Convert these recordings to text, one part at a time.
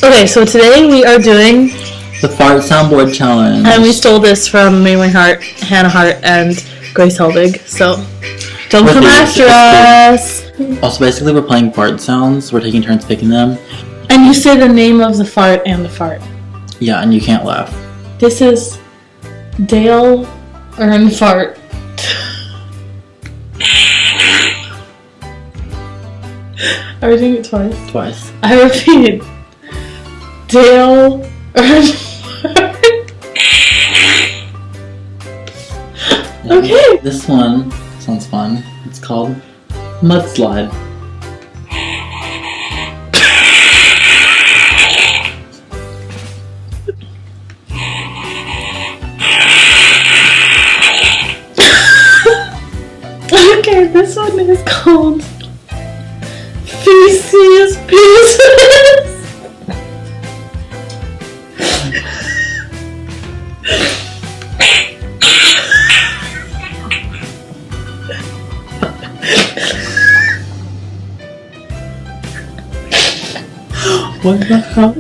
Okay, so today we are doing the Fart Soundboard Challenge. And we stole this from Mayway Hart, Hannah Hart, and Grace Helbig. So don't come after us. Also, basically, we're playing fart sounds. We're taking turns picking them. And you say the name of the fart and the fart. Yeah, and you can't laugh. This is Dale Earn Fart. Are we doing it twice? Twice. I repeat. Dale Earn Fart. Okay. This one sounds fun. It's called Mudslide. Okay, this one is called Feces Pieces. What the hell?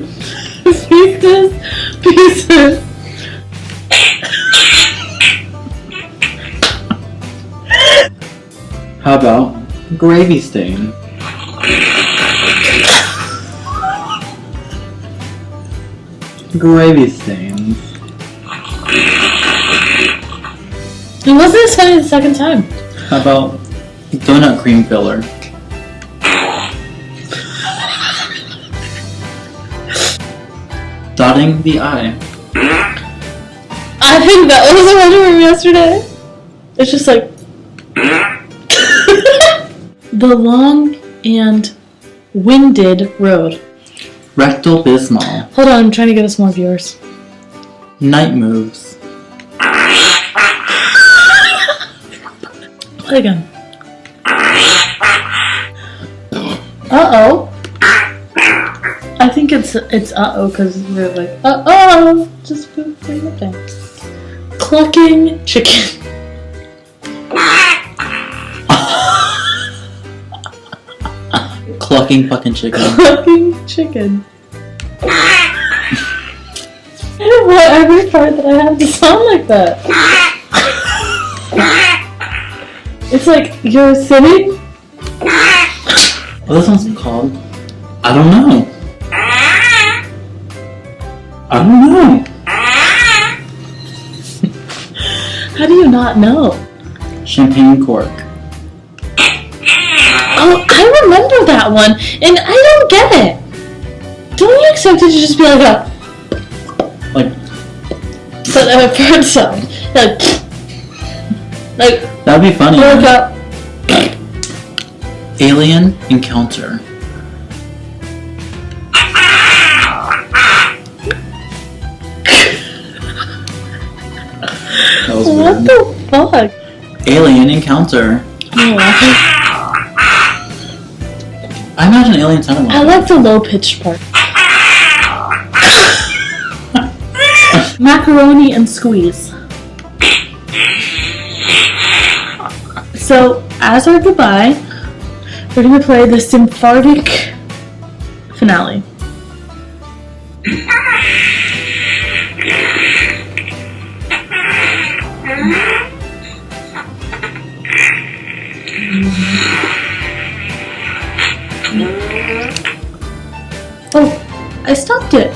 Feces Pieces. How about Gravy Stain? Gravy Stains. It wasn't as funny the second time. How about Donut Cream Filler? Dotting the I. I think that was the one from yesterday. It's just like the long and winded road. Rectal Bismol. Hold on, I'm trying to get us more viewers. Night Moves. Play again. Uh-oh. I think it's uh-oh because we're like, uh-oh. Just put it up there. Clucking chicken. Clucking fucking chicken. Clucking chicken. I don't want every part that I have to sound like that. It's like you're sitting. What this one's called? I don't know. I don't know. How do you not know? Champagne Cork. Oh, I remember that one, and I don't get it. Don't you expect it to just be like a bird sound? Like That'd be funny. like a Alien Encounter. That was what weird. the fuck? Alien Encounter. I imagine Alien sounded like I like the low pitched part. Macaroni and squeeze. So, as our goodbye, we're gonna play the Symphartic finale. Oh, I stopped it.